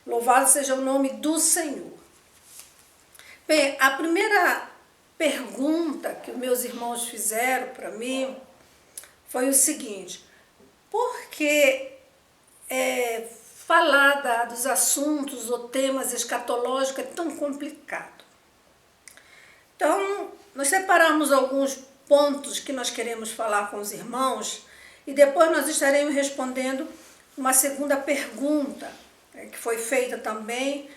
Louvado seja o nome do Senhor. Bem, a primeira pergunta que os meus irmãos fizeram para mim foi o seguinte: por que falar dos assuntos ou temas escatológicos é tão complicado? Então, nós separamos alguns pontos que nós queremos falar com os irmãos e depois nós estaremos respondendo uma segunda pergunta que foi feita também,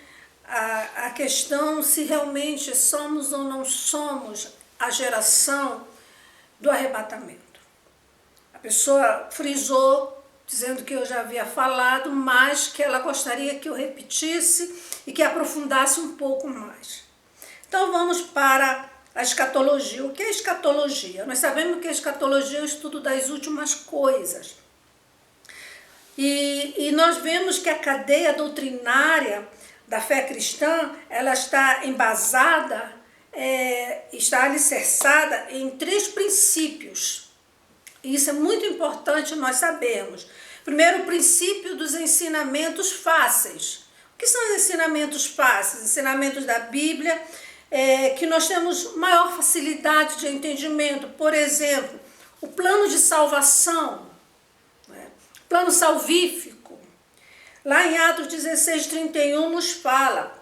a questão se realmente somos ou não somos a geração do arrebatamento. A pessoa frisou, dizendo que eu já havia falado, mas que ela gostaria que eu repetisse e que aprofundasse um pouco mais. Então vamos para a escatologia. O que é escatologia? Nós sabemos que a escatologia é o estudo das últimas coisas. E nós vemos que a cadeia doutrinária da fé cristã, ela está embasada, está alicerçada em 3 princípios. E isso é muito importante nós sabermos. Primeiro, o princípio dos ensinamentos fáceis. O que são os ensinamentos fáceis? Ensinamentos da Bíblia, que nós temos maior facilidade de entendimento. Por exemplo, o plano de salvação, plano salvífico. Lá em Atos 16:31 nos fala,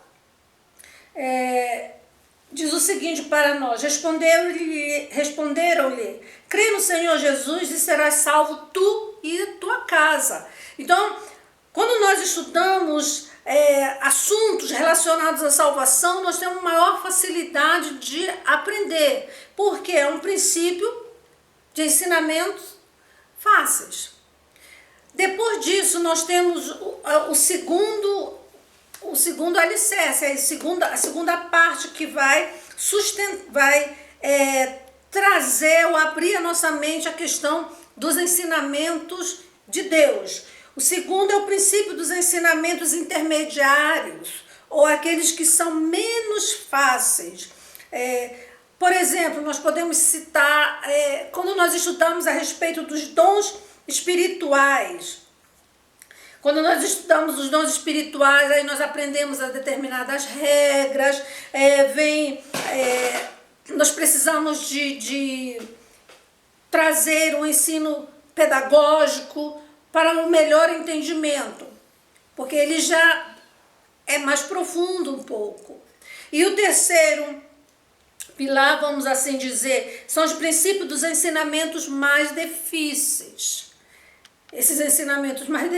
diz o seguinte para nós: responderam-lhe, crê no Senhor Jesus e serás salvo tu e tua casa. Então, quando nós estudamos assuntos relacionados à salvação, nós temos maior facilidade de aprender, porque é um princípio de ensinamentos fáceis. Depois disso, nós temos o segundo alicerce, a segunda parte que vai trazer ou abrir a nossa mente a questão dos ensinamentos de Deus. O segundo é o princípio dos ensinamentos intermediários, ou aqueles que são menos fáceis. Por exemplo, nós podemos citar, quando nós estudamos a respeito dos dons espirituais. Quando nós estudamos os dons espirituais, aí nós aprendemos as determinadas regras, nós precisamos de trazer um ensino pedagógico para um melhor entendimento, porque ele já é mais profundo um pouco. E o terceiro pilar, vamos assim dizer, são os princípios dos ensinamentos mais difíceis. Esses ensinamentos mais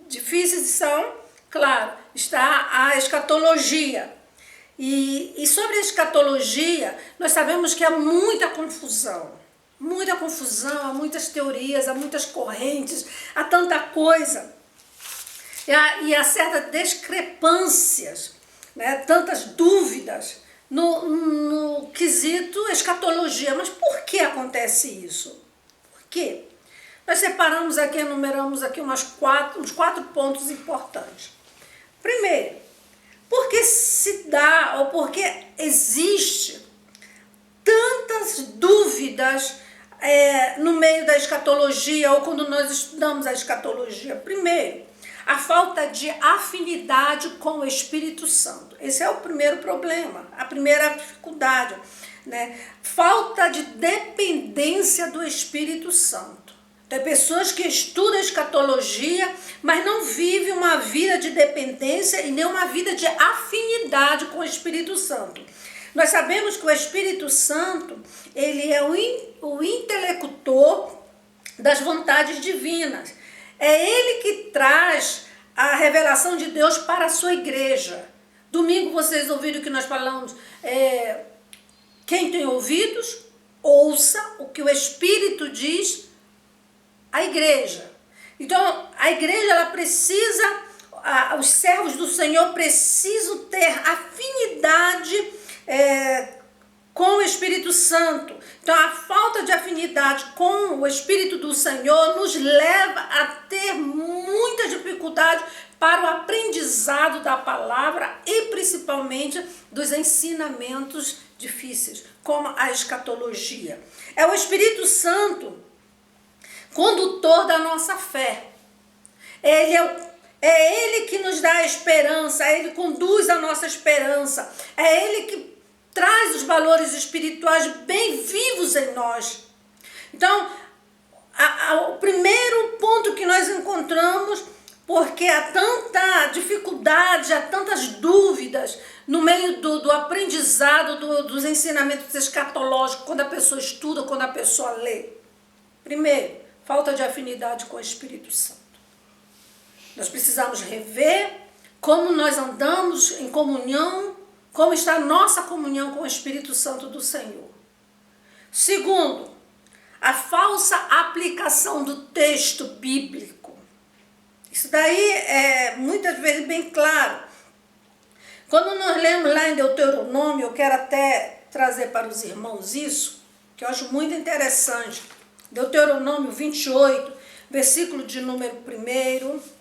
difíceis são, claro, está a escatologia. E sobre a escatologia, nós sabemos que há muita confusão, há muitas teorias, há muitas correntes, há tanta coisa. E há certas discrepâncias, tantas dúvidas no quesito escatologia. Mas por que acontece isso? Por quê? Nós separamos aqui, enumeramos aqui uns 4 pontos importantes. Primeiro, por que se dá ou por que existe tantas dúvidas no meio da escatologia ou quando nós estudamos a escatologia? Primeiro, a falta de afinidade com o Espírito Santo. Esse é o primeiro problema, a primeira dificuldade, Falta de dependência do Espírito Santo. Tem pessoas que estudam escatologia, mas não vivem uma vida de dependência e nem uma vida de afinidade com o Espírito Santo. Nós sabemos que o Espírito Santo, ele é o interlocutor das vontades divinas. É ele que traz a revelação de Deus para a sua igreja. Domingo vocês ouviram que nós falamos, quem tem ouvidos, ouça o que o Espírito diz à igreja. Então, a igreja, ela precisa, os servos do Senhor precisam ter afinidade com o Espírito Santo. Então, a falta de afinidade com o Espírito do Senhor nos leva a ter muita dificuldade para o aprendizado da palavra e principalmente dos ensinamentos difíceis, como a escatologia. É o Espírito Santo condutor da nossa fé. Ele É Ele que nos dá a esperança, Ele conduz a nossa esperança, é Ele que traz os valores espirituais bem vivos em nós. Então, o primeiro ponto que nós encontramos, porque há tanta dificuldade, há tantas dúvidas no meio do aprendizado, dos ensinamentos escatológicos, quando a pessoa estuda, quando a pessoa lê. Primeiro, falta de afinidade com o Espírito Santo. Nós precisamos rever como nós andamos em comunhão, como está a nossa comunhão com o Espírito Santo do Senhor. Segundo, a falsa aplicação do texto bíblico. Isso daí é muitas vezes bem claro. Quando nós lemos lá em Deuteronômio, eu quero até trazer para os irmãos isso, que eu acho muito interessante. Deuteronômio 28, versículo de número 1,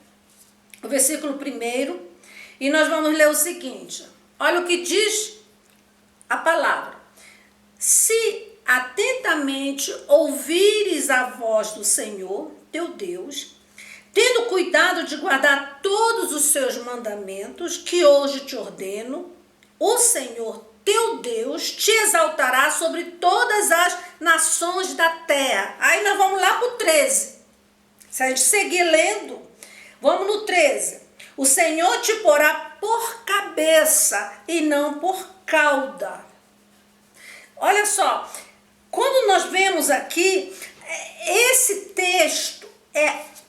o versículo 1, e nós vamos ler o seguinte. Olha o que diz a palavra. Se atentamente ouvires a voz do Senhor, teu Deus, tendo cuidado de guardar todos os seus mandamentos, que hoje te ordeno, o Senhor, teu Deus, te exaltará sobre todas as nações da terra. Aí nós vamos lá para o 13. Se a gente seguir lendo, vamos no 13. O Senhor te porá por cabeça e não por cauda. Olha só, quando nós vemos aqui, esse texto,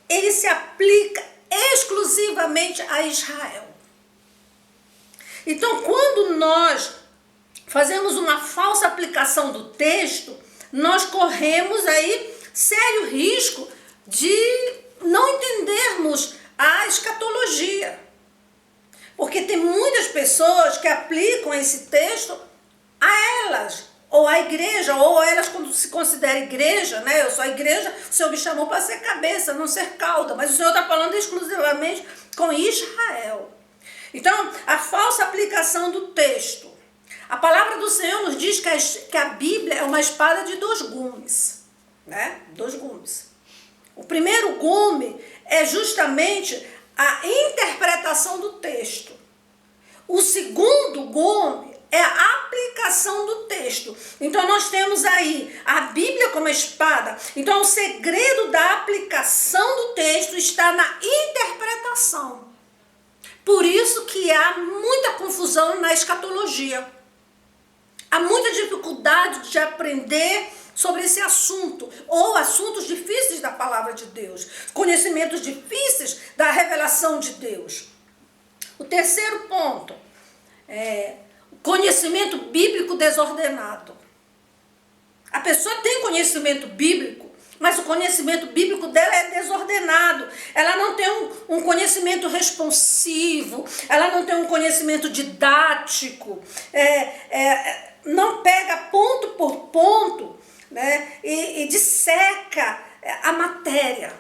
ele se aplica exclusivamente a Israel. Então, quando nós fazemos uma falsa aplicação do texto, nós corremos aí sério risco de não entendermos a escatologia. Porque tem muitas pessoas que aplicam esse texto a elas, ou à igreja, ou a elas quando se considera igreja, né? Eu sou a igreja, o Senhor me chamou para ser cabeça, não ser cauda, mas o Senhor está falando exclusivamente com Israel. Então, a falsa aplicação do texto. A palavra do Senhor nos diz que a Bíblia é uma espada de 2 gumes, né? 2 gumes. O primeiro gume é justamente a interpretação do texto. O segundo gume é a aplicação do texto. Então nós temos aí a Bíblia como espada. Então o segredo da aplicação do texto está na interpretação. Por isso que há muita confusão na escatologia. Há muita dificuldade de aprender sobre esse assunto, ou assuntos difíceis da palavra de Deus, conhecimentos difíceis da revelação de Deus. O terceiro ponto é conhecimento bíblico desordenado. A pessoa tem conhecimento bíblico, mas o conhecimento bíblico dela é desordenado. Ela não tem um conhecimento responsivo, ela não tem um conhecimento didático, não pega ponto por ponto, né, e disseca a matéria.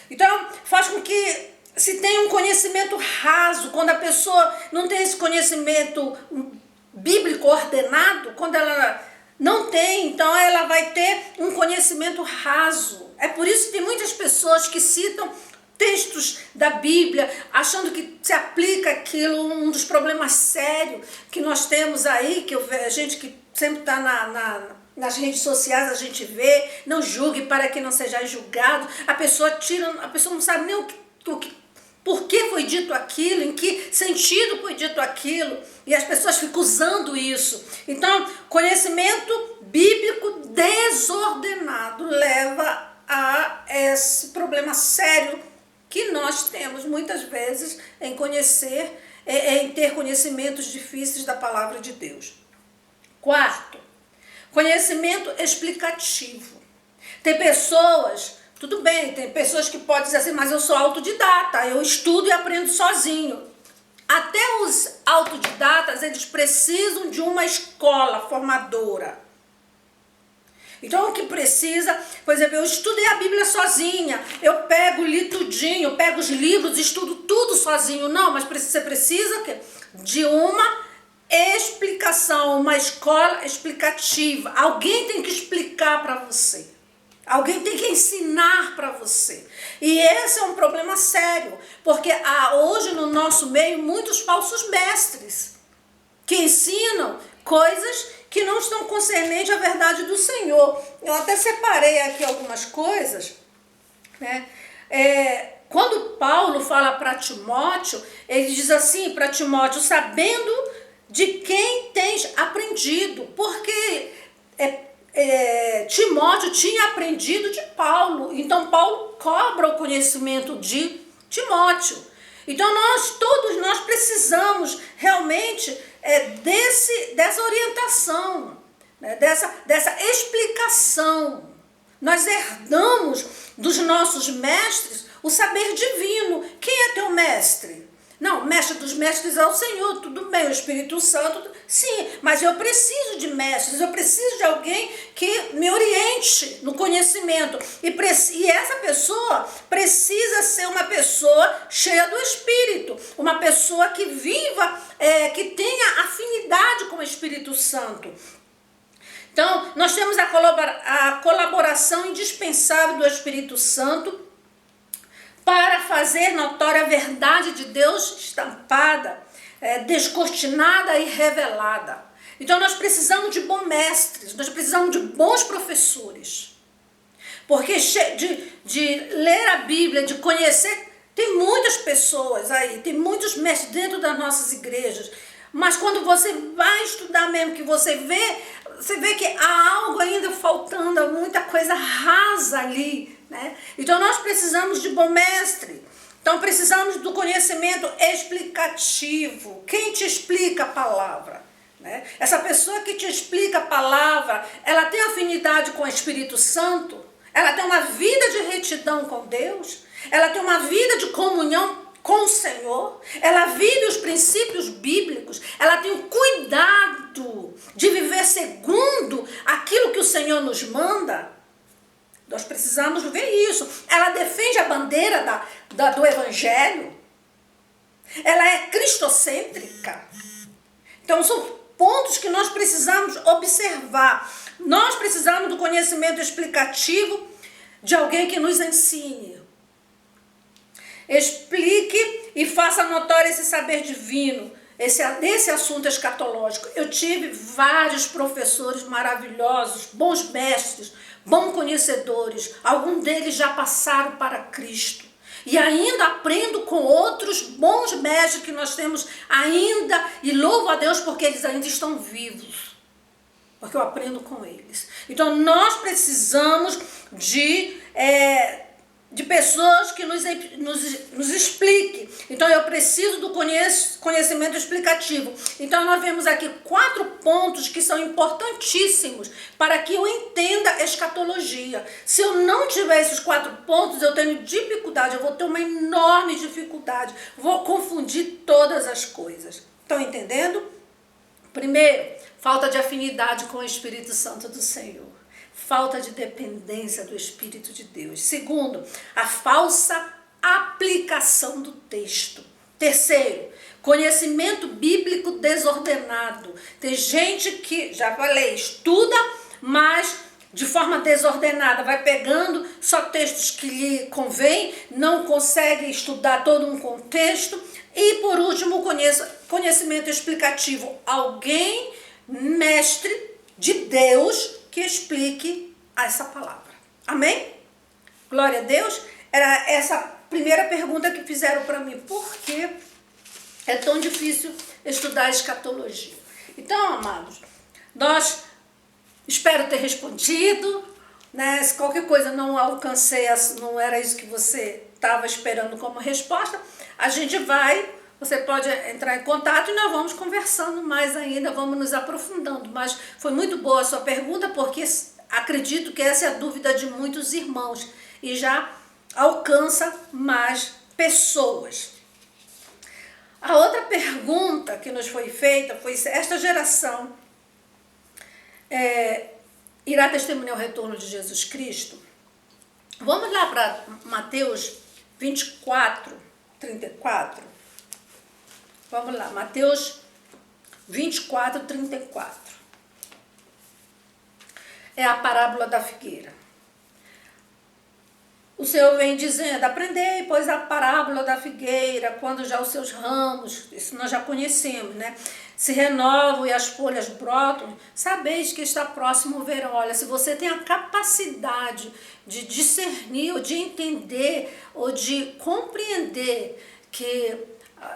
Então, faz com que se tenha um conhecimento raso. Quando a pessoa não tem esse conhecimento bíblico ordenado, quando ela não tem, então ela vai ter um conhecimento raso. É por isso que tem muitas pessoas que citam textos da Bíblia, achando que se aplica aquilo. Um dos problemas sérios que nós temos aí, que a gente que sempre está nas redes sociais, a gente vê, não julgue para que não seja julgado. A pessoa não sabe nem por que foi dito aquilo, em que sentido foi dito aquilo, e as pessoas ficam usando isso. Então, conhecimento bíblico desordenado leva a esse problema sério que nós temos muitas vezes em ter conhecimentos difíceis da palavra de Deus. Quarto, conhecimento explicativo. Tem pessoas, tudo bem, tem pessoas que podem dizer assim, mas eu sou autodidata, eu estudo e aprendo sozinho. Até os autodidatas, eles precisam de uma escola formadora. Então o que precisa, por exemplo, eu estudei a Bíblia sozinha, eu li tudinho, eu pego os livros, estudo tudo sozinho. Não, mas você precisa de uma explicação, uma escola explicativa. Alguém tem que explicar para você. Alguém tem que ensinar para você. E esse é um problema sério, porque há hoje no nosso meio muitos falsos mestres que ensinam coisas que não estão concernentes à verdade do Senhor. Eu até separei aqui algumas coisas, né? Quando Paulo fala para Timóteo, ele diz assim para Timóteo, sabendo de quem tens aprendido, porque Timóteo tinha aprendido de Paulo, então Paulo cobra o conhecimento de Timóteo. Então todos nós precisamos realmente dessa orientação, né? dessa explicação. Nós herdamos dos nossos mestres o saber divino. Quem é teu mestre? Não, o mestre dos mestres é o Senhor, tudo bem, o Espírito Santo, sim, mas eu preciso de mestres, eu preciso de alguém que me oriente no conhecimento. E essa pessoa precisa ser uma pessoa cheia do Espírito, uma pessoa que viva, que tenha afinidade com o Espírito Santo. Então, nós temos a colaboração indispensável do Espírito Santo para fazer notória a verdade de Deus estampada, descortinada e revelada. Então nós precisamos de bons mestres, nós precisamos de bons professores. Porque de ler a Bíblia, de conhecer, tem muitas pessoas aí, tem muitos mestres dentro das nossas igrejas. Mas quando você vai estudar mesmo, que você vê que há algo ainda faltando, muita coisa rasa ali, né? Então nós precisamos de bom mestre. Então precisamos do conhecimento explicativo. Quem te explica a palavra, né? Essa pessoa que te explica a palavra, ela tem afinidade com o Espírito Santo? Ela tem uma vida de retidão com Deus? Ela tem uma vida de comunhão com o Senhor? Ela vive os princípios bíblicos? Ela tem o cuidado de viver segundo aquilo que o Senhor nos manda? Nós precisamos ver isso. Ela defende a bandeira do Evangelho? Ela é cristocêntrica? Então são pontos que nós precisamos observar. Nós precisamos do conhecimento explicativo de alguém que nos ensine. Explique e faça notório esse saber divino, nesse assunto escatológico. Eu tive vários professores maravilhosos, bons mestres, bons conhecedores. Alguns deles já passaram para Cristo. E ainda aprendo com outros bons mestres que nós temos ainda, e louvo a Deus porque eles ainda estão vivos, porque eu aprendo com eles. Então nós precisamos de pessoas que nos expliquem. Então eu preciso do conhecimento explicativo. Então nós vemos aqui 4 pontos que são importantíssimos para que eu entenda a escatologia. Se eu não tiver esses 4 pontos, eu tenho dificuldade, eu vou ter uma enorme dificuldade, vou confundir todas as coisas. Estão entendendo? Primeiro, falta de afinidade com o Espírito Santo do Senhor. Falta de dependência do Espírito de Deus. Segundo, a falsa aplicação do texto. Terceiro, conhecimento bíblico desordenado. Tem gente que, já falei, estuda, mas de forma desordenada, vai pegando só textos que lhe convém, não consegue estudar todo um contexto. E por último, conhecimento explicativo. Alguém, mestre de Deus, que explique essa palavra. Amém? Glória a Deus. Era essa primeira pergunta que fizeram para mim. Por que é tão difícil estudar a escatologia? Então, amados, nós espero ter respondido, né? Se qualquer coisa não alcancei, não era isso que você estava esperando como resposta, você pode entrar em contato e nós vamos conversando mais ainda, vamos nos aprofundando. Mas foi muito boa a sua pergunta, porque acredito que essa é a dúvida de muitos irmãos e já alcança mais pessoas. A outra pergunta que nos foi feita foi se esta geração irá testemunhar o retorno de Jesus Cristo. Vamos lá para Mateus 24, 34. Vamos lá, Mateus 24, 34. É a parábola da figueira. o Senhor vem dizendo, aprendei, pois, a parábola da figueira, quando já os seus ramos, isso nós já conhecemos, né? Se renovam e as folhas brotam, sabeis que está próximo o verão. Olha, se você tem a capacidade de discernir, ou de entender, ou de compreender que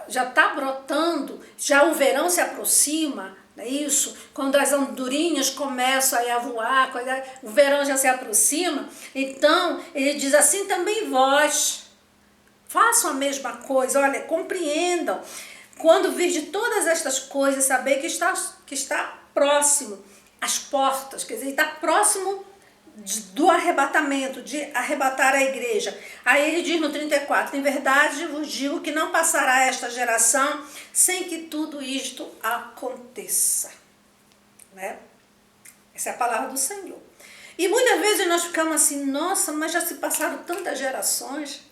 já está brotando, já o verão se aproxima, não é isso? Quando as andorinhas começam aí a voar, quando o verão já se aproxima, então ele diz assim também vós, façam a mesma coisa, olha, compreendam. Quando vir de todas estas coisas, saber que está próximo às portas, quer dizer, está próximo do arrebatamento, de arrebatar a igreja. Aí ele diz no 34, em verdade vos digo que não passará esta geração sem que tudo isto aconteça. Né? Essa é a palavra do Senhor. E muitas vezes nós ficamos assim, nossa, mas já se passaram tantas gerações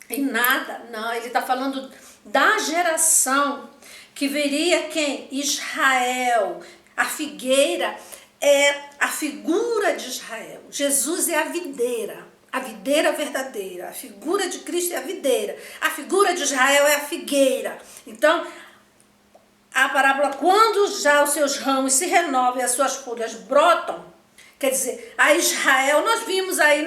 e nada. Não, ele está falando da geração que viria quem? Israel. A figueira é a figura de Israel. Jesus é a videira verdadeira. A figura de Cristo é a videira. A figura de Israel é a figueira. Então, a parábola, quando já os seus ramos se renovam e as suas folhas brotam, quer dizer, a Israel, nós vimos aí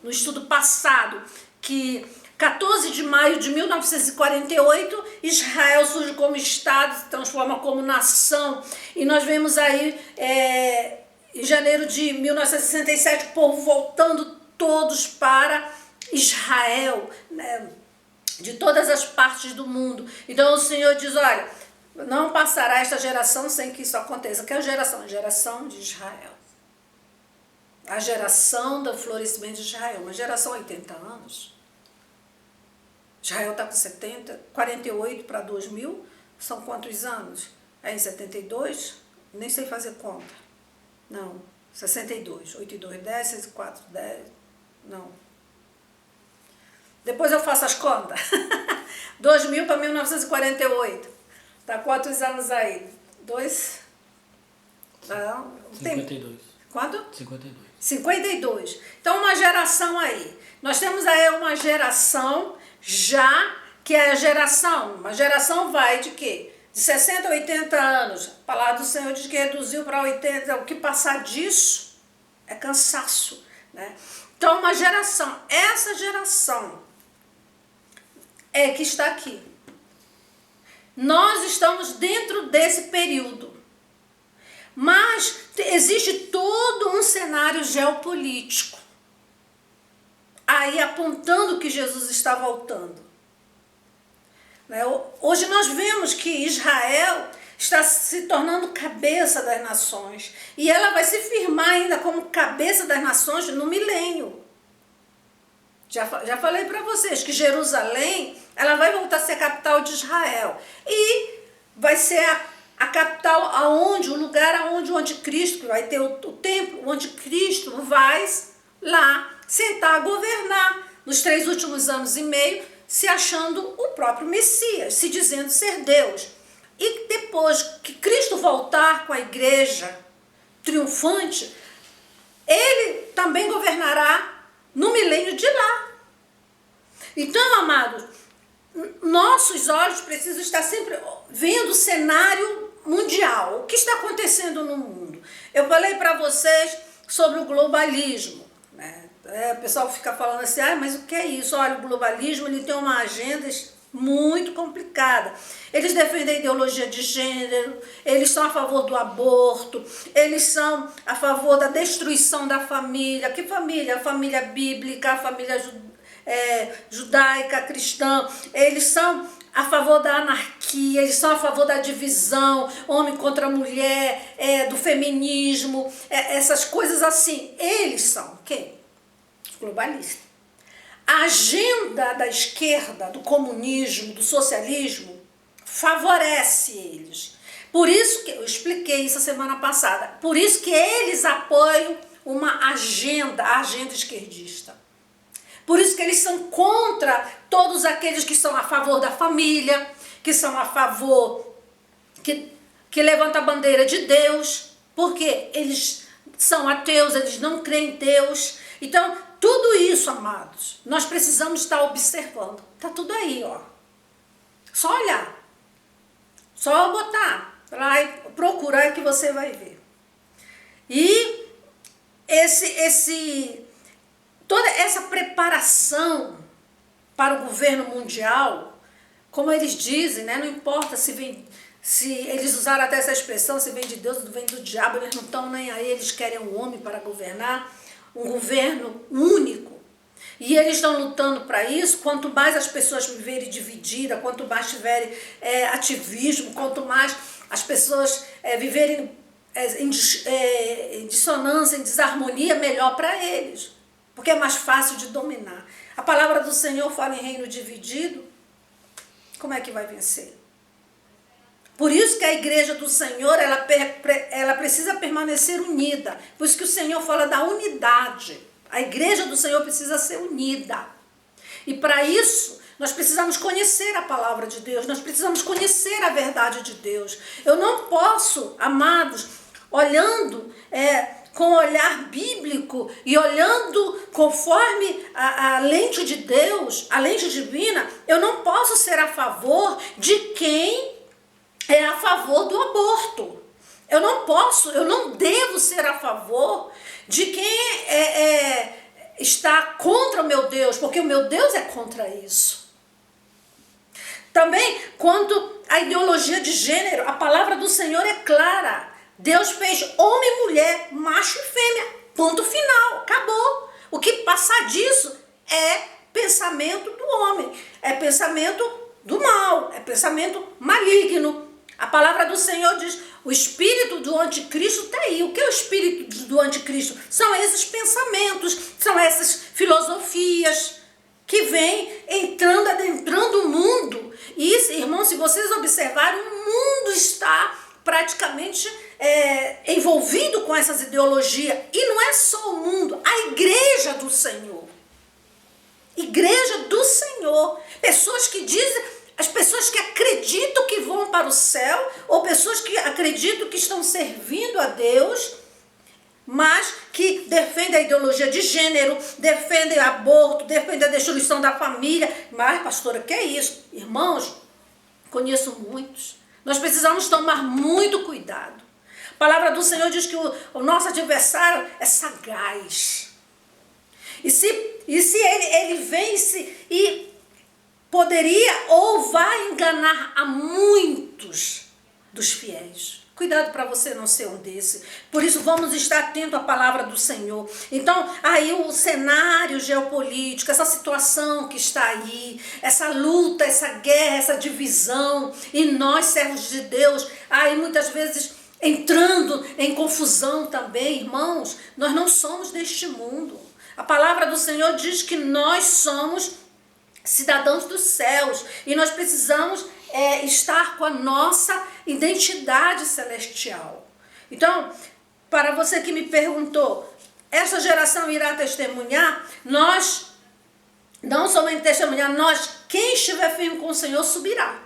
no estudo passado, que 14 de maio de 1948, Israel surge como Estado, se transforma como nação. E nós vemos aí, em janeiro de 1967, o povo voltando todos para Israel, né, de todas as partes do mundo. Então o Senhor diz, olha, não passará esta geração sem que isso aconteça. Que é a geração? A geração de Israel. A geração do florescimento de Israel. Uma geração 80 anos. Israel está com 70, 48 para 2000, são quantos anos? É em 72? Nem sei fazer conta. Não, 62. 8 e 2, 10, 6 e 4, 10. Não. Depois eu faço as contas. 2000 para 1948. Tá quantos anos aí? 2? Não. 52. Quanto? 52. 52. Então, uma geração aí. Nós temos aí uma geração já, que é a geração. Uma geração vai de quê? De 60 a 80 anos. A palavra do Senhor diz que reduziu para 80. O que passar disso é cansaço, né? Então, uma geração. Essa geração é que está aqui. Nós estamos dentro desse período. Mas existe todo um cenário geopolítico aí apontando que Jesus está voltando. Né? Hoje nós vemos que Israel está se tornando cabeça das nações. E ela vai se firmar ainda como cabeça das nações no milênio. Já falei para vocês que Jerusalém, ela vai voltar a ser a capital de Israel. E vai ser a capital aonde, o lugar aonde, onde Cristo, vai ter o templo, onde Cristo vai lá sentar a governar nos 3 últimos anos e meio, se achando o próprio Messias, se dizendo ser Deus. E depois que Cristo voltar com a igreja triunfante, ele também governará no milênio de lá. Então, amados, nossos olhos precisam estar sempre vendo o cenário mundial, o que está acontecendo no mundo. Eu falei para vocês sobre o globalismo, né? O pessoal fica falando assim, mas o que é isso? Olha, o globalismo ele tem uma agenda muito complicada. Eles defendem a ideologia de gênero, eles são a favor do aborto, eles são a favor da destruição da família. Que família? A família bíblica, a família judaica, cristã. Eles são a favor da anarquia, eles são a favor da divisão, homem contra mulher, do feminismo, essas coisas assim. Eles são quem? Globalistas. A agenda da esquerda, do comunismo, do socialismo, favorece eles. Por isso que eu expliquei isso a semana passada. Por isso que eles apoiam uma agenda, a agenda esquerdista. Por isso que eles são contra todos aqueles que são a favor da família, que são a favor, que levantam a bandeira de Deus, porque eles são ateus, eles não creem em Deus. Então, tudo isso, amados, nós precisamos estar observando. Está tudo aí, ó. Só olhar. Só botar lá e procurar que você vai ver. E toda essa preparação para o governo mundial, como eles dizem, né? Não importa se eles usaram até essa expressão, se vem de Deus ou vem do diabo, eles não estão nem aí, eles querem um homem para governar, um governo único. E eles estão lutando para isso. Quanto mais as pessoas viverem divididas, quanto mais tiverem ativismo, quanto mais as pessoas viverem em dissonância, em desarmonia, melhor para eles. Porque é mais fácil de dominar. A palavra do Senhor fala em reino dividido. Como é que vai vencer? Por isso que a igreja do Senhor, ela precisa permanecer unida. Por isso que o Senhor fala da unidade. A igreja do Senhor precisa ser unida. E para isso, nós precisamos conhecer a palavra de Deus. Nós precisamos conhecer a verdade de Deus. Eu não posso, amados, olhando com olhar bíblico e olhando conforme a lente de Deus, a lente divina, eu não posso ser a favor de quem é a favor do aborto. Eu não devo ser a favor de quem está contra o meu Deus, porque o meu Deus é contra isso. Também, quanto à ideologia de gênero, a palavra do Senhor é clara. Deus fez homem e mulher, macho e fêmea, ponto final, acabou. O que passar disso é pensamento do homem, é pensamento do mal, é pensamento maligno. A palavra do Senhor diz, o espírito do anticristo está aí. O que é o espírito do anticristo? São esses pensamentos, são essas filosofias que vêm adentrando o mundo. E, irmãos, se vocês observarem, o mundo está praticamente envolvido com essas ideologias. E não é só o mundo, a igreja do Senhor. Igreja do Senhor. Pessoas que dizem... As pessoas que acreditam que vão para o céu, ou pessoas que acreditam que estão servindo a Deus, mas que defendem a ideologia de gênero, defendem o aborto, defendem a destruição da família. Mas, pastora, que é isso? Irmãos, conheço muitos. Nós precisamos tomar muito cuidado. A palavra do Senhor diz que o nosso adversário é sagaz. E se ele vence e poderia ou vai enganar a muitos dos fiéis. Cuidado para você não ser um desse. Por isso vamos estar atentos à palavra do Senhor. Então, aí o cenário geopolítico, essa situação que está aí, essa luta, essa guerra, essa divisão, e nós, servos de Deus, aí muitas vezes entrando em confusão também, irmãos, nós não somos deste mundo. A palavra do Senhor diz que nós somos cidadãos dos céus, e nós precisamos estar com a nossa identidade celestial. Então, para você que me perguntou, essa geração irá testemunhar? Nós, não somente testemunhar, quem estiver firme com o Senhor subirá.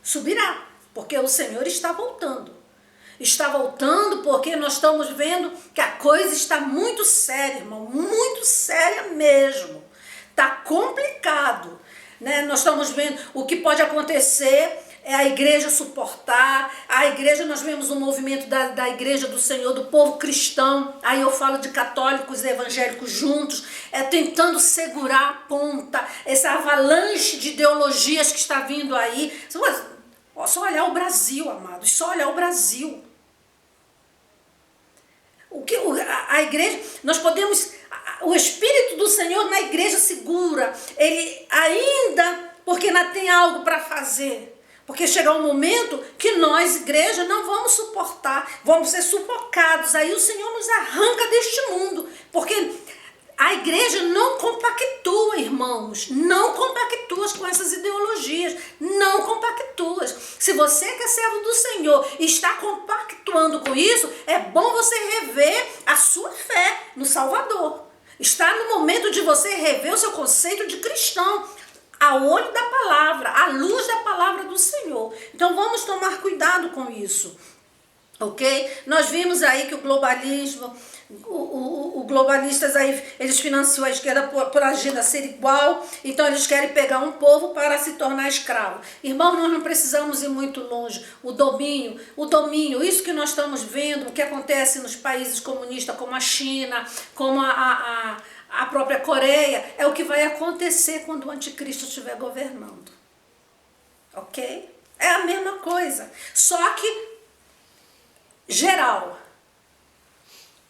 Subirá, porque o Senhor está voltando. Está voltando porque nós estamos vendo que a coisa está muito séria, irmão, muito séria mesmo. Está complicado, né? Nós estamos vendo o que pode acontecer, a igreja suportar, a igreja, nós vemos um movimento da igreja do Senhor, do povo cristão, aí eu falo de católicos e evangélicos juntos, tentando segurar a ponta, essa avalanche de ideologias que está vindo aí. Só olhar o Brasil, amados, só olhar o Brasil. A igreja, nós podemos... O Espírito do Senhor na igreja segura, ele ainda, porque ainda tem algo para fazer. Porque chegar um momento que nós, igreja, não vamos suportar, vamos ser sufocados. Aí o Senhor nos arranca deste mundo, porque a igreja não compactua, irmãos, não compactua com essas ideologias, não compactua. Se você que é servo do Senhor e está compactuando com isso, é bom você rever a sua fé no Salvador. Está no momento de você rever o seu conceito de cristão, a olho da palavra, à luz da palavra do Senhor. Então vamos tomar cuidado com isso. ok? Nós vimos aí que o globalismo, o globalistas aí, eles financiam a esquerda por agenda ser igual, então eles querem pegar um povo para se tornar escravo. Irmão, nós não precisamos ir muito longe. O domínio, isso que nós estamos vendo, o que acontece nos países comunistas como a China, como a própria Coreia, é o que vai acontecer quando o anticristo estiver governando, ok? É a mesma coisa, só que geral.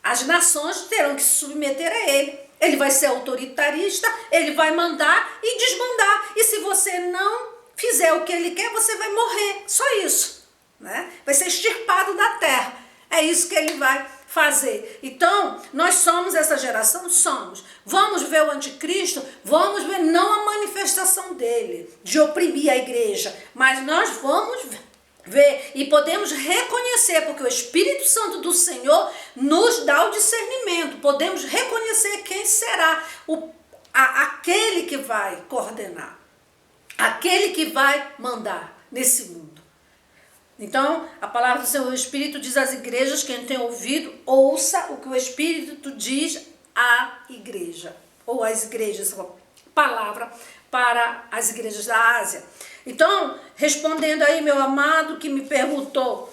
As nações terão que se submeter a ele. Ele vai ser autoritarista, ele vai mandar e desmandar. E se você não fizer o que ele quer, você vai morrer. Só isso, né? Vai ser extirpado da terra. É isso que ele vai fazer. Então, nós somos essa geração? Somos. Vamos ver o anticristo? Vamos ver não a manifestação dele, de oprimir a igreja, mas nós vamos ver e podemos reconhecer, porque o Espírito Santo do Senhor nos dá o discernimento. Podemos reconhecer quem será aquele que vai coordenar, aquele que vai mandar nesse mundo. Então, a palavra do Senhor, o Espírito diz às igrejas, quem tem ouvido, ouça o que o Espírito diz à igreja, ou às igrejas, palavra para as igrejas da Ásia. Então, respondendo aí, meu amado, que me perguntou,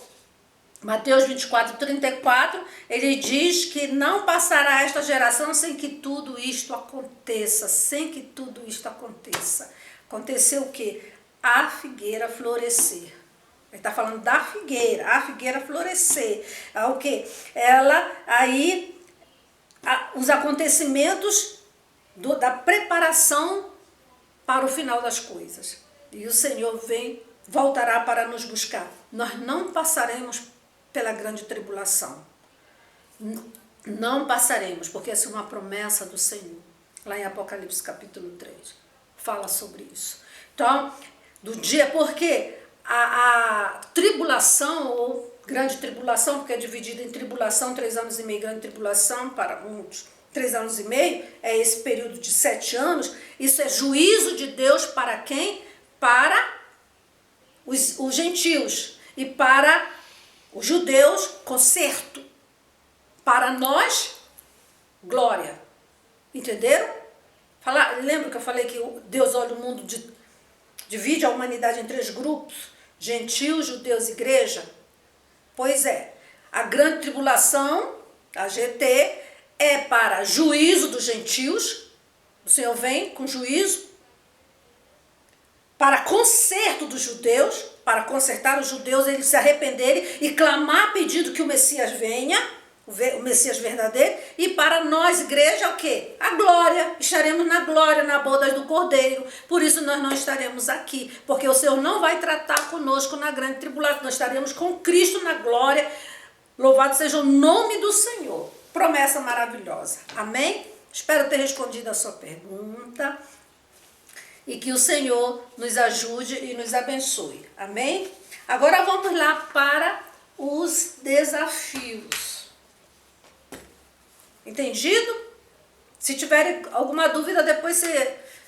Mateus 24:34, ele diz que não passará esta geração sem que tudo isto aconteça, sem que tudo isto aconteça. Aconteceu o quê? A figueira florescer. Ele está falando da figueira, a figueira florescer. O quê? Ela aí, os acontecimentos da preparação para o final das coisas. E o Senhor voltará para nos buscar. Nós não passaremos pela grande tribulação. Não passaremos, porque essa é uma promessa do Senhor. Lá em Apocalipse capítulo 3. Fala sobre isso. Então, porque a tribulação, ou grande tribulação, porque é dividida em tribulação, 3 anos e meio, grande tribulação, para uns 3 anos e meio, é esse período de 7 anos, isso é juízo de Deus para quem? Para os gentios, e para os judeus, conserto. Para nós, glória. Entenderam? Lembra que eu falei que Deus olha o mundo, divide a humanidade em 3 grupos? Gentios, judeus e igreja? Pois é, a grande tribulação, a GT, é para juízo dos gentios. O Senhor vem com juízo. Para conserto dos judeus, para consertar os judeus, eles se arrependerem e clamar pedindo que o Messias venha, o Messias verdadeiro, e para nós, igreja, o quê? A glória. Estaremos na glória, na boda do Cordeiro. Por isso nós não estaremos aqui, porque o Senhor não vai tratar conosco na grande tribulação. Nós estaremos com Cristo na glória. Louvado seja o nome do Senhor. Promessa maravilhosa. Amém? Espero ter respondido a sua pergunta. E que o Senhor nos ajude e nos abençoe. Amém? Agora vamos lá para os desafios. Entendido? Se tiverem alguma dúvida, depois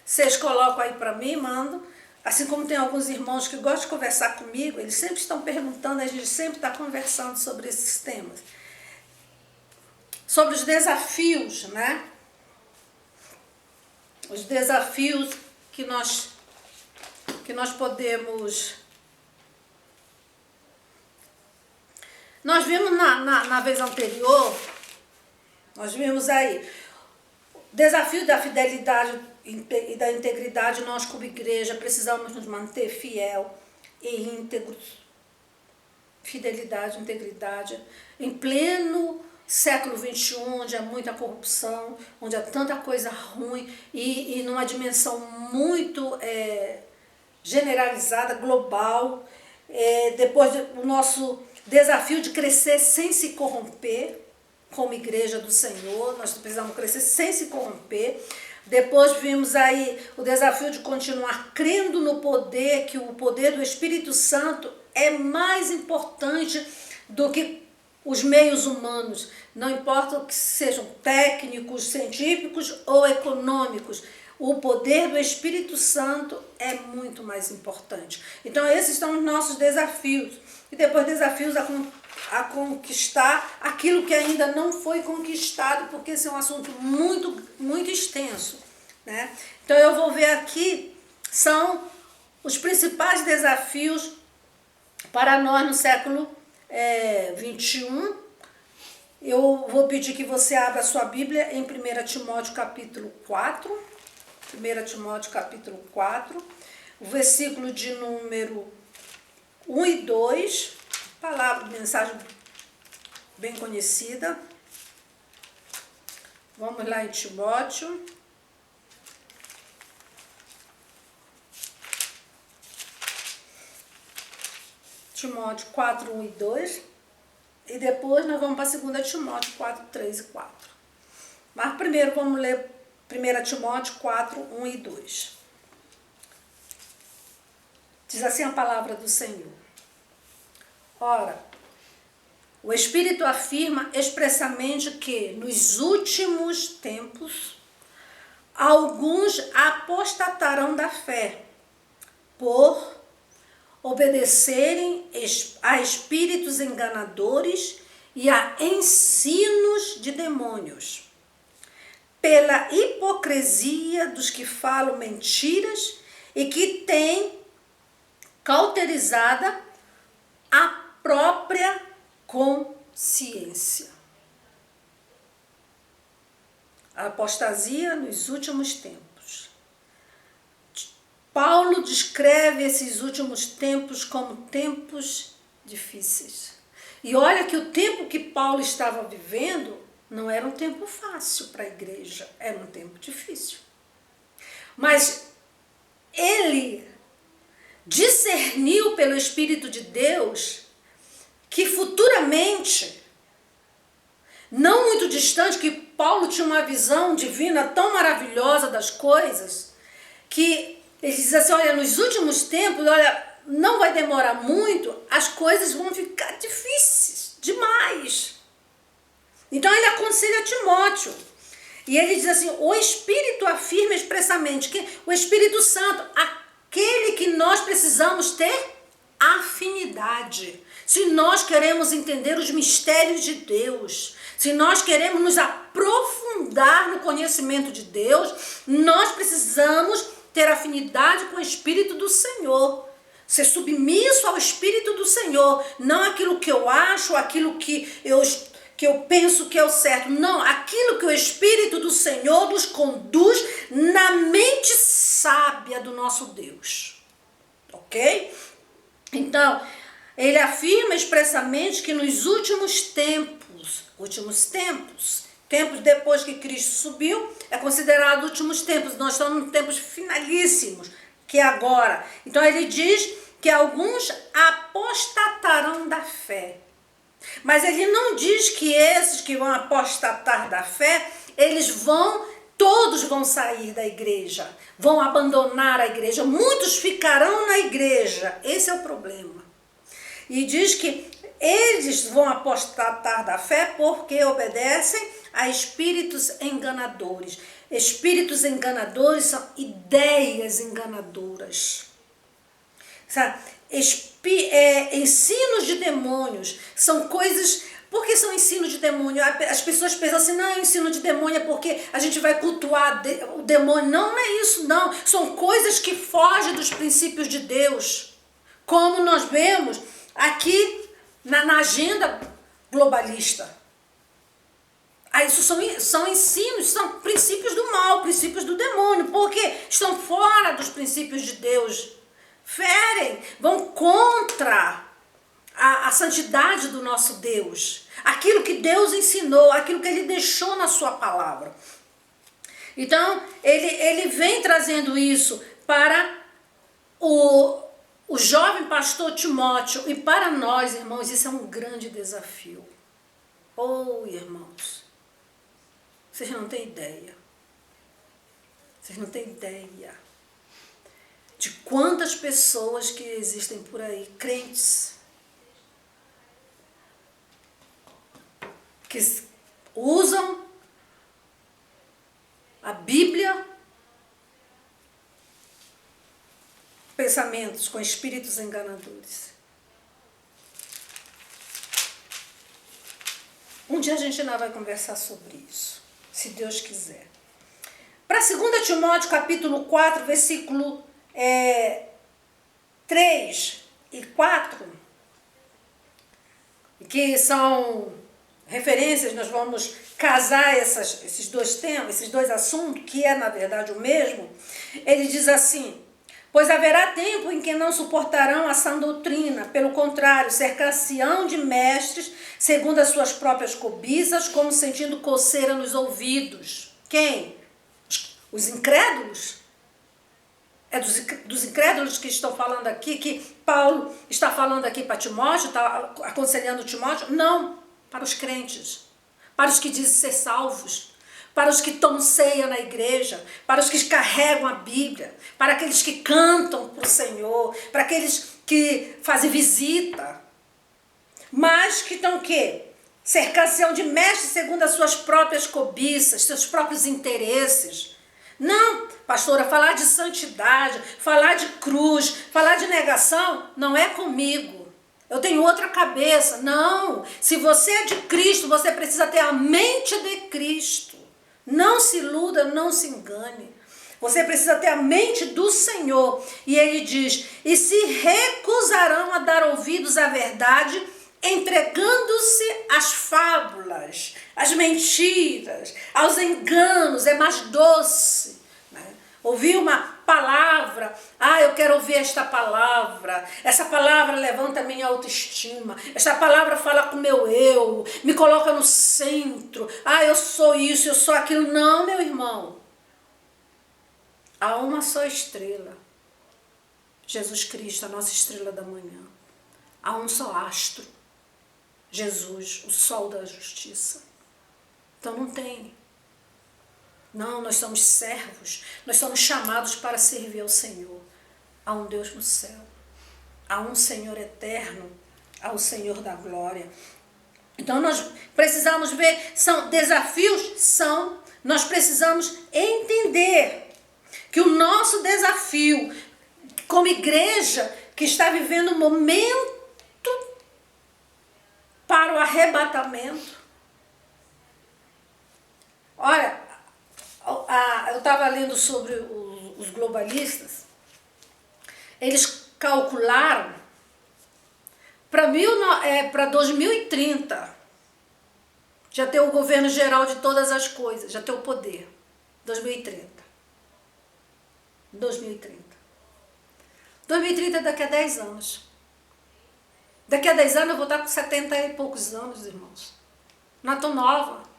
vocês colocam aí para mim, mandam. Assim como tem alguns irmãos que gostam de conversar comigo, eles sempre estão perguntando, a gente sempre está conversando sobre esses temas. Sobre os desafios, né? Os desafios que nós podemos... Nós vimos na vez anterior, nós vimos aí, o desafio da fidelidade e da integridade. Nós, como igreja, precisamos nos manter fiel e íntegros. Fidelidade, integridade, em pleno século XXI, onde há muita corrupção, onde há tanta coisa ruim e numa dimensão muito generalizada, global. Depois o nosso desafio de crescer sem se corromper, como igreja do Senhor, nós precisamos crescer sem se corromper. Depois vimos aí o desafio de continuar crendo no poder, que o poder do Espírito Santo é mais importante do que os meios humanos, não importa que sejam técnicos, científicos ou econômicos, o poder do Espírito Santo é muito mais importante. Então esses são os nossos desafios. E depois desafios a conquistar aquilo que ainda não foi conquistado, porque esse é um assunto muito, muito extenso, né? Então eu vou ver aqui, são os principais desafios para nós no século 21. Eu vou pedir que você abra a sua Bíblia em 1 Timóteo capítulo 4, 1 Timóteo capítulo 4, o versículo de número 1 e 2, palavra, mensagem bem conhecida. Vamos lá em Timóteo. Timóteo 4, 1 e 2. E depois nós vamos para 2 Timóteo 4, 3 e 4. Mas primeiro vamos ler 1 Timóteo 4, 1 e 2. Diz assim a palavra do Senhor. Ora, o Espírito afirma expressamente que nos últimos tempos alguns apostatarão da fé por obedecerem a espíritos enganadores e a ensinos de demônios, pela hipocrisia dos que falam mentiras e que têm cauterizada a própria consciência. A apostasia nos últimos tempos. Paulo descreve esses últimos tempos como tempos difíceis. E olha que o tempo que Paulo estava vivendo não era um tempo fácil para a igreja, era um tempo difícil. Mas ele discerniu pelo Espírito de Deus que futuramente, não muito distante, que Paulo tinha uma visão divina tão maravilhosa das coisas, que ele diz assim, olha, nos últimos tempos, olha, não vai demorar muito, as coisas vão ficar difíceis, demais. Então ele aconselha Timóteo. E ele diz assim, o Espírito afirma expressamente que o Espírito Santo, aquele que nós precisamos ter afinidade. Se nós queremos entender os mistérios de Deus, se nós queremos nos aprofundar no conhecimento de Deus, nós precisamos ter afinidade com o Espírito do Senhor, ser submisso ao Espírito do Senhor, não aquilo que eu acho, aquilo que eu penso que é o certo, não, aquilo que o Espírito do Senhor nos conduz na mente sábia do nosso Deus, ok? Então, ele afirma expressamente que nos últimos tempos depois que Cristo subiu, é considerado últimos tempos. Nós estamos em tempos finalíssimos, que é agora. Então ele diz que alguns apostatarão da fé. Mas ele não diz que esses que vão apostatar da fé, todos vão sair da igreja, vão abandonar a igreja. Muitos ficarão na igreja. Esse é o problema. E diz que eles vão apostatar da fé porque obedecem a espíritos enganadores. Espíritos enganadores são ideias enganadoras. Sabe? Ensinos de demônios são coisas... Por que são ensinos de demônio? As pessoas pensam assim, não, ensino de demônio é porque a gente vai cultuar o demônio. Não, não é isso, não. São coisas que fogem dos princípios de Deus. Como nós vemos aqui na agenda globalista. Isso são ensinos, são princípios do mal, princípios do demônio, porque estão fora dos princípios de Deus. Ferem, vão contra a santidade do nosso Deus. Aquilo que Deus ensinou, aquilo que Ele deixou na sua palavra. Então, ele vem trazendo isso para o jovem pastor Timóteo e para nós, irmãos, isso é um grande desafio. Oh, irmãos, vocês não têm ideia. Vocês não têm ideia de quantas pessoas que existem por aí, crentes, que usam a Bíblia, pensamentos com espíritos enganadores. Um dia a gente ainda vai conversar sobre isso, se Deus quiser. Para 2 Timóteo capítulo 4, versículo 3 e 4, que são referências, nós vamos casar esses dois temas, esses dois assuntos, que é na verdade o mesmo. Ele diz assim: pois haverá tempo em que não suportarão a sã doutrina, pelo contrário, cercar-se-ão de mestres, segundo as suas próprias cobiças, como sentindo coceira nos ouvidos. Quem? Os incrédulos? É dos incrédulos que estão falando aqui, que Paulo está falando aqui para Timóteo, está aconselhando Timóteo? Não, para os crentes, para os que dizem ser salvos, para os que tomam ceia na igreja, para os que carregam a Bíblia, para aqueles que cantam para o Senhor, para aqueles que fazem visita, mas que estão o quê? Cercar-se de mestres segundo as suas próprias cobiças, seus próprios interesses. Não, pastora, falar de santidade, falar de cruz, falar de negação, não é comigo. Eu tenho outra cabeça. Não, se você é de Cristo, você precisa ter a mente de Cristo. Não se iluda, não se engane. Você precisa ter a mente do Senhor. E ele diz: e se recusarão a dar ouvidos à verdade, entregando-se às fábulas, às mentiras, aos enganos, é mais doce, né? Ouvir uma palavra, eu quero ouvir esta palavra levanta a minha autoestima, esta palavra fala com o meu eu, me coloca no centro, eu sou isso, eu sou aquilo. Não, meu irmão, há uma só estrela, Jesus Cristo, a nossa estrela da manhã. Há um só astro, Jesus, o sol da justiça. Então não tem. Não, nós somos servos, nós somos chamados para servir ao Senhor. Há um Deus no céu, há um Senhor eterno, há o Senhor da glória. Então nós precisamos ver, são desafios, nós precisamos entender que o nosso desafio, como igreja que está vivendo um momento para o arrebatamento. Olha, eu estava lendo sobre os globalistas. Eles calcularam para 2030 já ter o governo geral de todas as coisas, já ter o poder. 2030 é daqui a 10 anos. Daqui a 10 anos eu vou estar com 70 e poucos anos, irmãos. Não estou nova.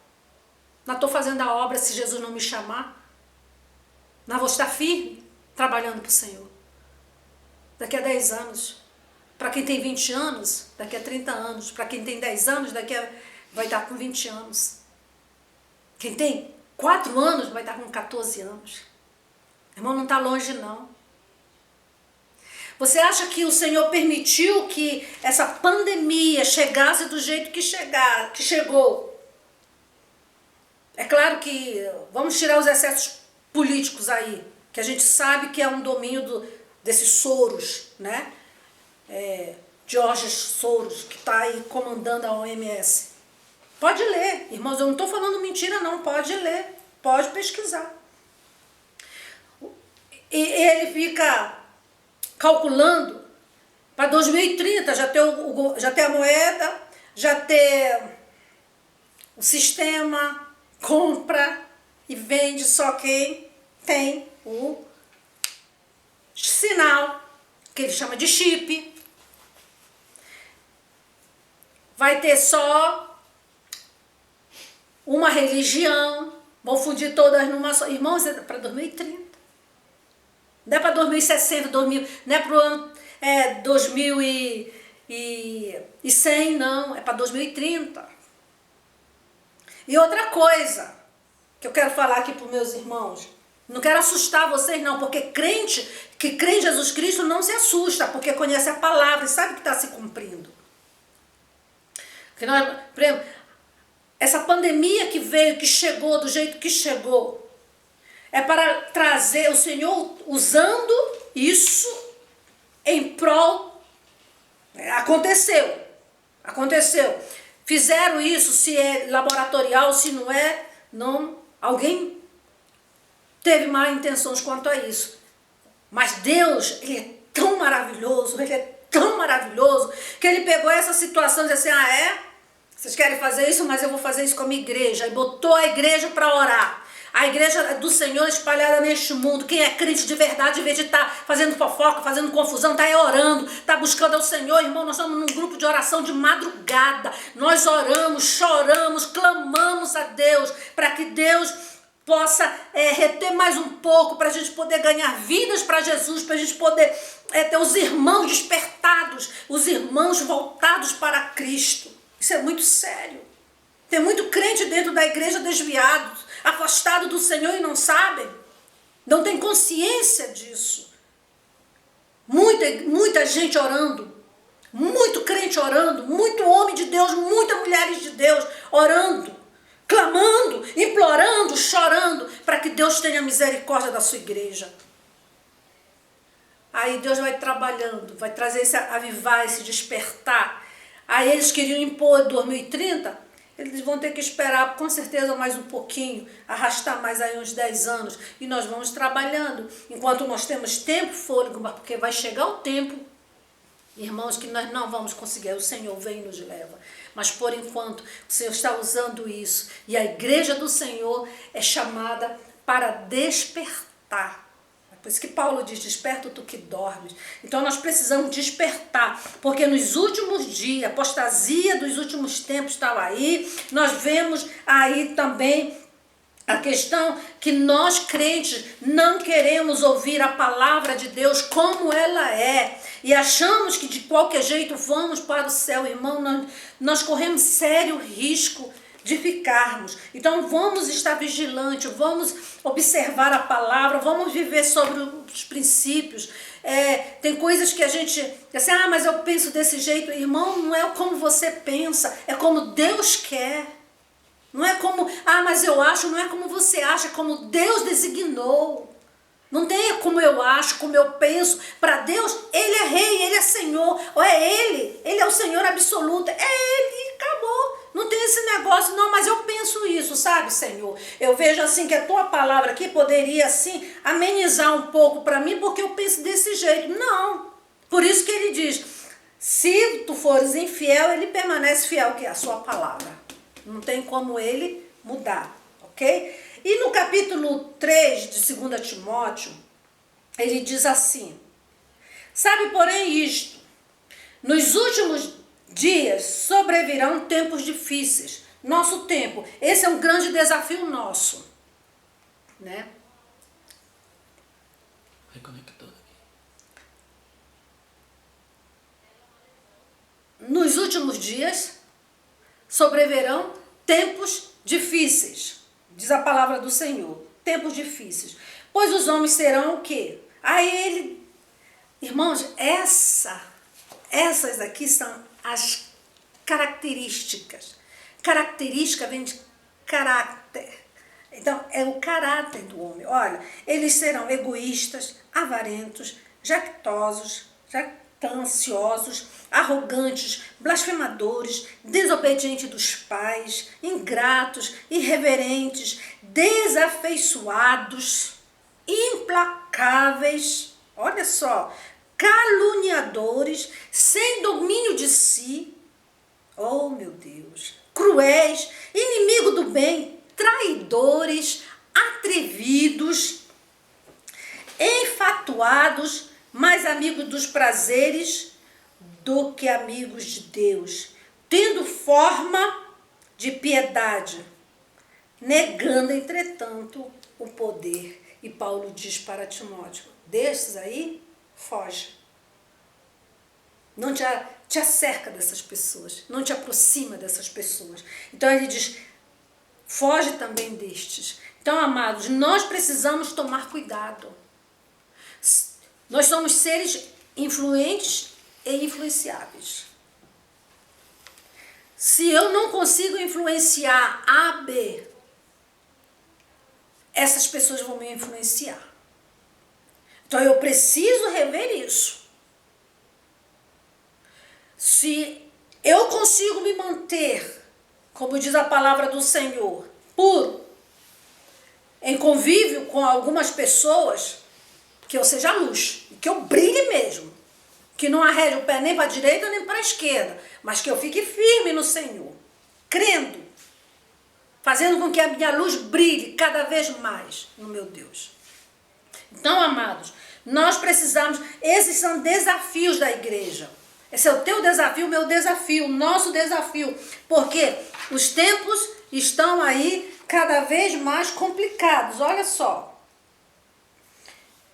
Não estou fazendo a obra se Jesus não me chamar. Não vou estar firme, trabalhando para o Senhor. Daqui a 10 anos. Para quem tem 20 anos, daqui a 30 anos. Para quem tem 10 anos, vai estar com 20 anos. Quem tem 4 anos, vai estar com 14 anos. Irmão, não está longe não. Você acha que o Senhor permitiu que essa pandemia chegasse do jeito que chegou? É claro que vamos tirar os excessos políticos aí, que a gente sabe que é um domínio desses Soros, né? George Soros, que está aí comandando a OMS. Pode ler, irmãos, eu não estou falando mentira não, pode ler, pode pesquisar. E ele fica calculando para 2030 já ter a moeda, já ter o sistema, compra e vende só quem tem o sinal, que ele chama de chip. Vai ter só uma religião, vão fundir todas numa só. Irmãos, é para 2030. Não é para 2060, não é para o ano 2100, não. É para 2030. E outra coisa que eu quero falar aqui para os meus irmãos. Não quero assustar vocês, não. Porque crente que crê em Jesus Cristo não se assusta. Porque conhece a palavra e sabe que está se cumprindo. Porque nós, por exemplo, essa pandemia que veio, que chegou do jeito que chegou, é para trazer o Senhor usando isso em prol. Aconteceu. fizeram isso, se é laboratorial, se não é, não, alguém teve má intenções quanto a isso. Mas Deus, Ele é tão maravilhoso, Ele é tão maravilhoso, que Ele pegou essa situação e disse assim, ah é? Vocês querem fazer isso, mas eu vou fazer isso com a minha igreja. E botou a igreja para orar. A igreja do Senhor espalhada neste mundo. Quem é crente de verdade, em vez de estar fazendo fofoca, fazendo confusão, está orando, está buscando ao Senhor. Irmão, nós estamos num grupo de oração de madrugada. Nós oramos, choramos, clamamos a Deus, para que Deus possa reter mais um pouco, para a gente poder ganhar vidas para Jesus, para a gente poder ter os irmãos despertados, os irmãos voltados para Cristo. Isso é muito sério. Tem muito crente dentro da igreja desviado, afastado do Senhor e não sabem. Não tem consciência disso. Muita gente orando. Muito crente orando. Muito homem de Deus, muitas mulheres de Deus orando. Clamando, implorando, chorando, para que Deus tenha misericórdia da sua igreja. Aí Deus vai trabalhando, vai trazer esse avivar, esse despertar. Aí eles queriam impor 2030, eles vão ter que esperar com certeza mais um pouquinho, arrastar mais aí uns 10 anos, e nós vamos trabalhando, enquanto nós temos tempo, fôlego, porque vai chegar o tempo, irmãos, que nós não vamos conseguir, o Senhor vem e nos leva. Mas por enquanto, o Senhor está usando isso, e a igreja do Senhor é chamada para despertar. Por isso que Paulo diz, desperta tu que dormes. Então nós precisamos despertar, porque nos últimos dias, a apostasia dos últimos tempos estava aí, nós vemos aí também a questão que nós crentes não queremos ouvir a palavra de Deus como ela é, e achamos que de qualquer jeito vamos para o céu, irmão, nós corremos sério risco de ficarmos. Então vamos estar vigilantes, vamos observar a palavra, vamos viver sobre os princípios. Tem coisas que a gente assim, mas eu penso desse jeito. Irmão, não é como você pensa, é como Deus quer. Não é como, mas eu acho, não é como você acha, é como Deus designou. Não tem como eu acho, como eu penso. Para Deus, Ele é rei, Ele é Senhor. Ou Ele é o Senhor absoluto. É Ele e acabou. Não tem esse negócio, não, mas eu penso isso, sabe, Senhor? Eu vejo assim que a tua palavra aqui poderia assim amenizar um pouco para mim, porque eu penso desse jeito. Não. Por isso que Ele diz, se tu fores infiel, Ele permanece fiel, que é a sua palavra. Não tem como Ele mudar, ok? E no capítulo 3 de 2 Timóteo, ele diz assim, sabe, porém, isto, nos últimos dias sobrevirão tempos difíceis. Nosso tempo, esse é um grande desafio nosso, né? Reconectou aqui. Nos últimos dias sobrevirão tempos difíceis. Diz a palavra do Senhor, tempos difíceis. Pois os homens serão o quê? Irmãos, essas aqui são as características. Característica vem de caráter. Então, é o caráter do homem. Olha, eles serão egoístas, avarentos, jactanciosos, arrogantes, blasfemadores, desobedientes dos pais, ingratos, irreverentes, desafeiçoados, implacáveis, olha só, caluniadores, sem domínio de si, oh meu Deus, cruéis, inimigo do bem, traidores, atrevidos, enfatuados, mais amigos dos prazeres do que amigos de Deus, tendo forma de piedade, negando, entretanto, o poder. E Paulo diz para Timóteo, desses aí, foge. Não te acerca dessas pessoas, não te aproxima dessas pessoas. Então ele diz, foge também destes. Então, amados, nós precisamos tomar cuidado. Nós somos seres influentes e influenciáveis. Se eu não consigo influenciar A, B, essas pessoas vão me influenciar. Então eu preciso rever isso. Se eu consigo me manter, como diz a palavra do Senhor, puro, em convívio com algumas pessoas, que eu seja luz, que eu brilhe mesmo, que não arrede o pé nem para a direita nem para a esquerda, mas que eu fique firme no Senhor, crendo, fazendo com que a minha luz brilhe cada vez mais no meu Deus. Então, amados, nós precisamos, esses são desafios da igreja. Esse é o teu desafio, o meu desafio, o nosso desafio, porque os tempos estão aí cada vez mais complicados. Olha só,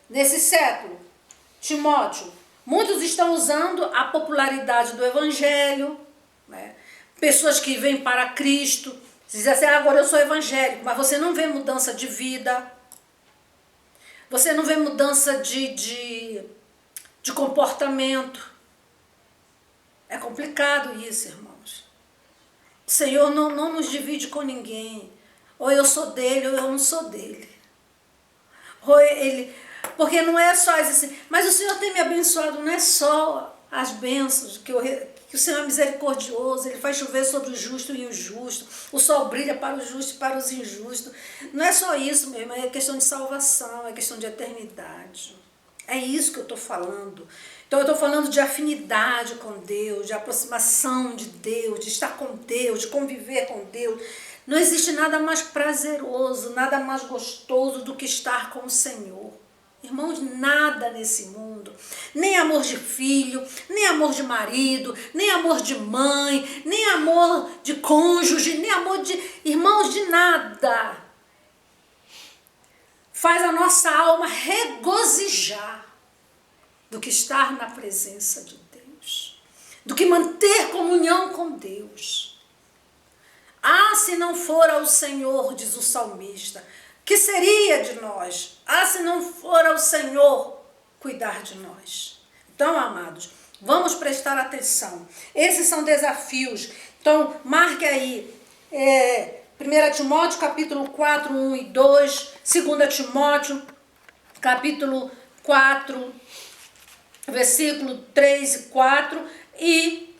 nesse século, Timóteo, muitos estão usando a popularidade do evangelho, né? Pessoas que vêm para Cristo, dizem assim, agora eu sou evangélico, mas você não vê mudança de vida, você não vê mudança de comportamento. É complicado isso, irmãos. O Senhor não nos divide com ninguém. Ou eu sou dele, ou eu não sou dele. Ou ele... Porque não é só assim, mas o Senhor tem me abençoado, não é só as bênçãos, que o Senhor é misericordioso, Ele faz chover sobre o justo e o injusto, o sol brilha para os justos e para os injustos. Não é só isso mesmo, é questão de salvação, é questão de eternidade. É isso que eu estou falando. Então eu estou falando de afinidade com Deus, de aproximação de Deus, de estar com Deus, de conviver com Deus. Não existe nada mais prazeroso, nada mais gostoso do que estar com o Senhor. Irmãos, nada nesse mundo, nem amor de filho, nem amor de marido, nem amor de mãe, nem amor de cônjuge, nem amor de irmãos, de nada, faz a nossa alma regozijar do que estar na presença de Deus, do que manter comunhão com Deus. Ah, se não for ao Senhor, diz o salmista, que seria de nós? Ah, se não for ao Senhor cuidar de nós. Então, amados, vamos prestar atenção. Esses são desafios. Então, marque aí 1 Timóteo capítulo 4, 1 e 2, 2 Timóteo capítulo 4, versículo 3 e 4 e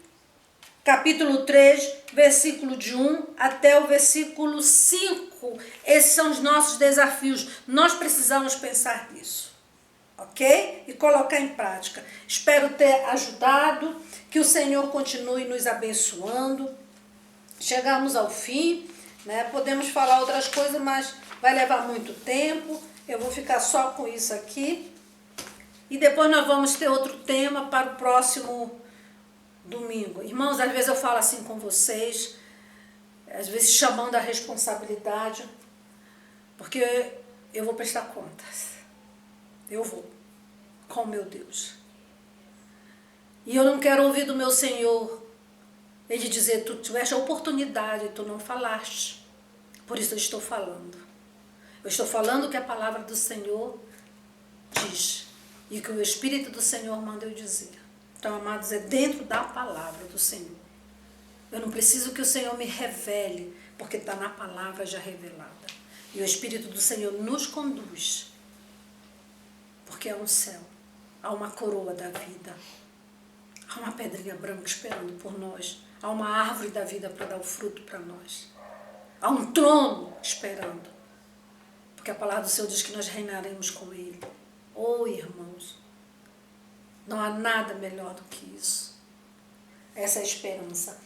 capítulo 3, versículo de 1 até o versículo 5. Esses são os nossos desafios. Nós precisamos pensar nisso, ok? E colocar em prática. Espero ter ajudado, que o Senhor continue nos abençoando. Chegamos ao fim, né? Podemos falar outras coisas, mas vai levar muito tempo. Eu vou ficar só com isso aqui. E depois nós vamos ter outro tema para o próximo domingo. Irmãos, às vezes eu falo assim com vocês, às vezes chamando a responsabilidade, porque eu vou prestar contas. Eu vou, com meu Deus. E eu não quero ouvir do meu Senhor ele dizer, tu tiveste a oportunidade e tu não falaste. Por isso eu estou falando. Eu estou falando o que a palavra do Senhor diz e o que o Espírito do Senhor manda eu dizer. Então, amados, é dentro da palavra do Senhor. Eu não preciso que o Senhor me revele, porque está na palavra já revelada. E o Espírito do Senhor nos conduz, porque há um céu, há uma coroa da vida, há uma pedrinha branca esperando por nós, há uma árvore da vida para dar o fruto para nós, há um trono esperando, porque a palavra do Senhor diz que nós reinaremos com Ele. Oh, irmãos, não há nada melhor do que isso. Essa é a esperança.